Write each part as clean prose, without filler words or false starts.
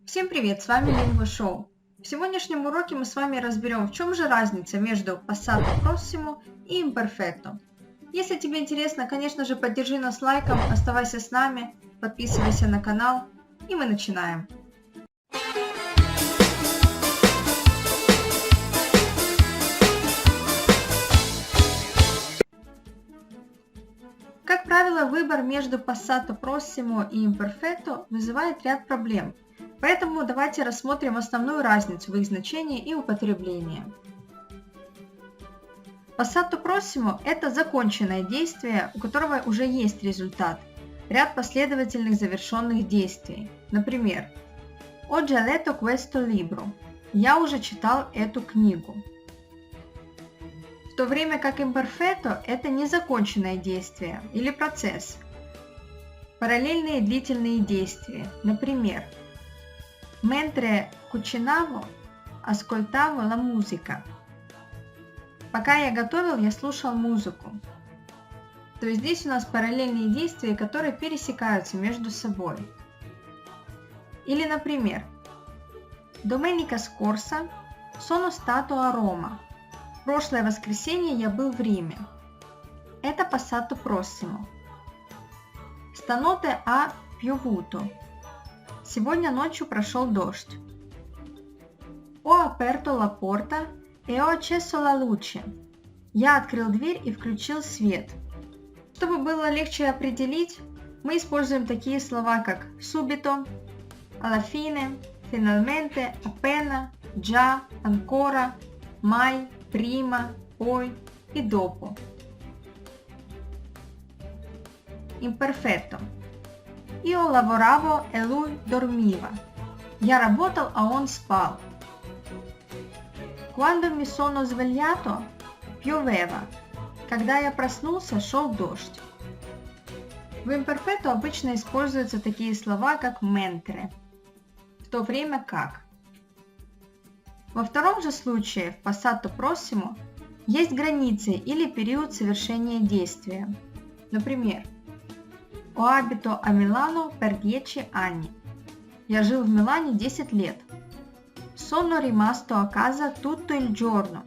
Всем привет, с вами Lingua Show. В сегодняшнем уроке мы с вами разберем, в чем же разница между passato prossimo и imperfetto. Если тебе интересно, конечно же, поддержи нас лайком, оставайся с нами, подписывайся на канал, и мы начинаем. Как правило, выбор между passato prossimo и imperfetto вызывает ряд проблем. Поэтому давайте рассмотрим основную разницу в их значении и употреблении. Passato prossimo – это законченное действие, у которого уже есть результат, ряд последовательных завершенных действий. Например, Ho già letto questo libro – я уже читал эту книгу. В то время как imperfetto – это незаконченное действие или процесс, параллельные длительные действия. Например, Mentre cucinavo, ascoltavo la musica. Пока я готовил, я слушал музыку. То есть здесь у нас параллельные действия, которые пересекаются между собой. Или, например, Domenica scorsa sono stato a Roma. В прошлое воскресенье я был в Риме. Это passato prossimo. Stanotte ha piovuto. Сегодня ночью прошел дождь. Ho aperto la porta e ho acceso la luce. Я открыл дверь и включил свет. Чтобы было легче определить, мы используем такие слова, как subito, alla fine, finalmente, appena, già, ancora, mai, prima, poi и dopo. Imperfetto. Io lavoravo e lui dormiva. Я работал, а он спал. Quando mi sono svegliato, pioveva. Когда я проснулся, шел дождь. В imperfetto обычно используются такие слова, как mentre, в то время как. Во втором же случае, в passato prossimo, есть границы или период совершения действия. Например, Ho abito a Milano per 10 anni. Я жил в Милане 10 лет. Sono rimasto a casa tutto il giorno.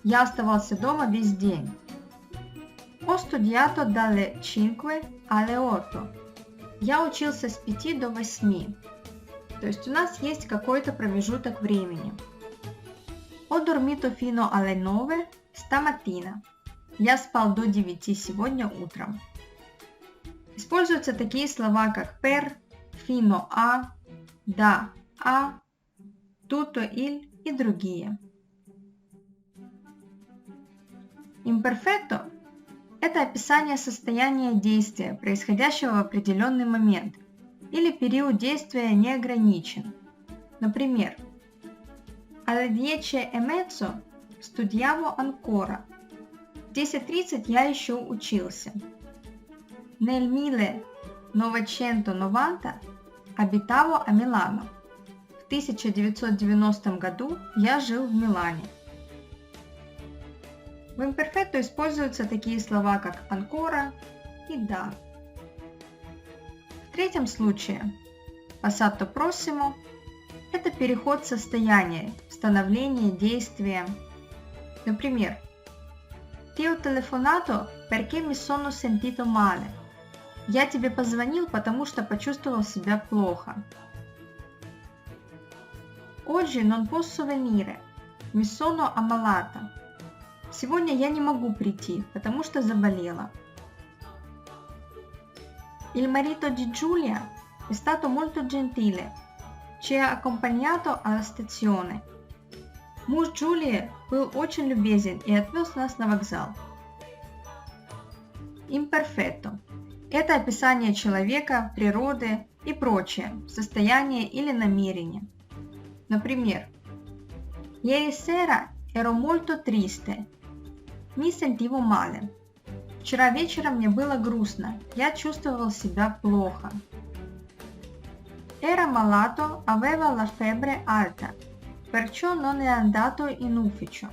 Я оставался дома весь день. Ho studiato dalle 5 alle 8. Я учился с 5 до 8. То есть у нас есть какой-то промежуток времени. Ho dormito fino alle 9 stamattina. Я спал до 9 сегодня утром. Используются такие слова, как per, fino a, da a, tutto il и другие. Imperfetto – это описание состояния действия, происходящего в определенный момент, или период действия не ограничен. Например, alle 10:30 studiavo ancora. В 10:30 я еще учился. Nel 1990 abitavo a Milano. В 1990 году я жил в Милане. В imperfetto используются такие слова, как ancora и da. В третьем случае, passato prossimo – это переход состояния, становление действия. Например, Ti ho telefonato perché mi sono sentito male. Я тебе позвонил, потому что почувствовал себя плохо. Oggi non posso venire. Mi sono ammalata. Сегодня я не могу прийти, потому что заболела. Il marito di Giulia è stato molto gentile. Ci ha accompagnato alla stazione. Муж Джулии был очень любезен и отвез нас на вокзал. Imperfetto – это описание человека, природы и прочее, состояние или намерение. Например, Ieri sera ero molto triste. Mi sentivo male. Вчера вечером мне было грустно, я чувствовал себя плохо. Era malato, aveva la febbre alta, perciò non è andato in ufficio.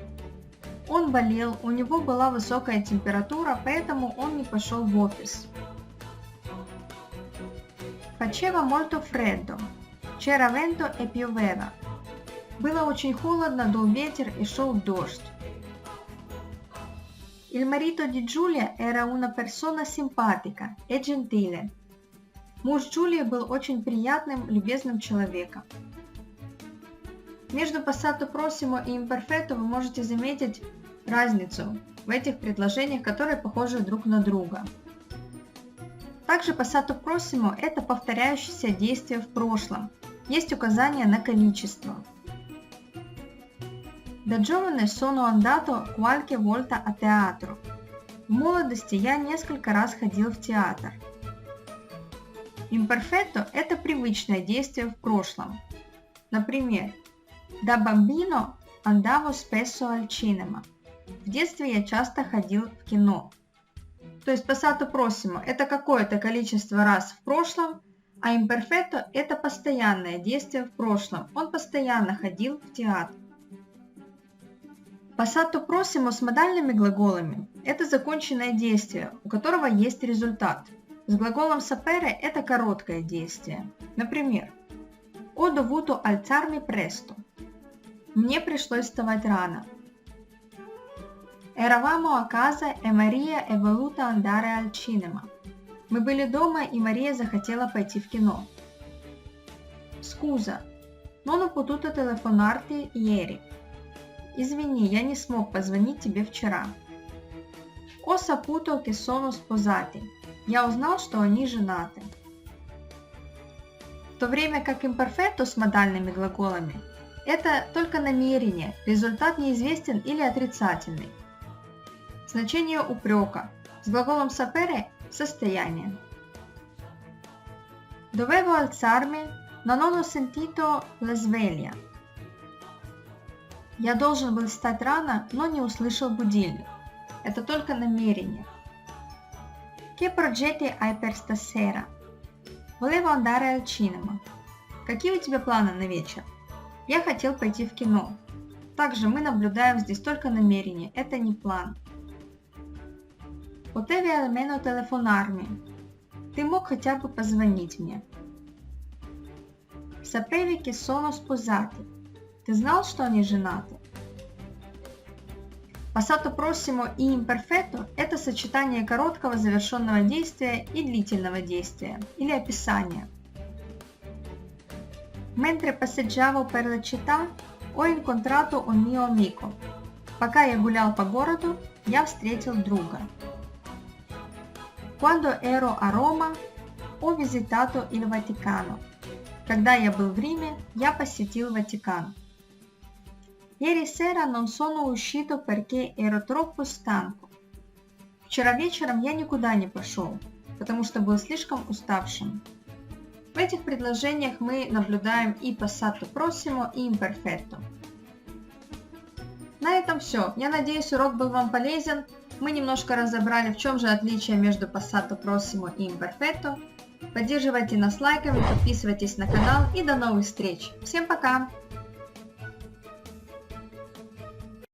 Он болел, у него была высокая температура, поэтому он не пошел в офис. Faceva molto freddo. C'era vento e pioveva. Было очень холодно, дул ветер и шел дождь. Il marito di Giulia era una persona simpatica e gentile. Муж Джулии был очень приятным, любезным человеком. Между passato prossimo и imperfetto вы можете заметить разницу в этих предложениях, которые похожи друг на друга. Также passato prossimo – это повторяющееся действие в прошлом. Есть указание на количество. Da giovane sono andato qualche volta a teatro. В молодости я несколько раз ходил в театр. Imperfetto – это привычное действие в прошлом. Например, da bambino andavo spesso al cinema. В детстве я часто ходил в кино. То есть passato prossimo – это какое-то количество раз в прошлом, а imperfetto – это постоянное действие в прошлом. Он постоянно ходил в театр. Passato prossimo с модальными глаголами – это законченное действие, у которого есть результат. С глаголом sapere – это короткое действие. Например, ho dovuto alzarmi presto. Мне пришлось вставать рано. Eravamo a casa e Maria è voluta andare al cinema. Мы были дома, и Мария захотела пойти в кино. Scusa, non ho potuto telefonarti ieri. Извини, я не смог позвонить тебе вчера. Ho saputo che sono sposati. Я узнал, что они женаты. В то время как imperfetto с модальными глаголами – это только намерение, результат неизвестен или отрицательный. Значение упрека. С глаголом sapere – состояние. Dovevo alzarmi, ma non ho sentito la sveglia. Я должен был встать рано, но не услышал будильник. Это только намерение. Che progetti hai per stasera? Volevo andare al cinema. Какие у тебя планы на вечер? Я хотел пойти в кино. Также мы наблюдаем здесь только намерение, это не план. Potevi almeno telefonarmi. Ты мог хотя бы позвонить мне. Sapevi che sono sposati. Ты знал, что они женаты? Passato prossimo и imperfetto – это сочетание короткого завершенного действия и длительного действия, или описания. Mentre passeggiavo per la città, ho incontrato un mio amico. Пока я гулял по городу, я встретил друга. Quando ero a Roma, ho visitato il Vaticano. Когда я был в Риме, я посетил Ватикан. Ieri sera non sono uscito perché ero troppo stanco. Вчера вечером я никуда не пошел, потому что был слишком уставшим. В этих предложениях мы наблюдаем и passato prossimo, и imperfetto. На этом все. Я надеюсь, урок был вам полезен. Мы немножко разобрали, в чем же отличие между passato prossimo и imperfetto. Поддерживайте нас лайками, подписывайтесь на канал и до новых встреч. Всем пока!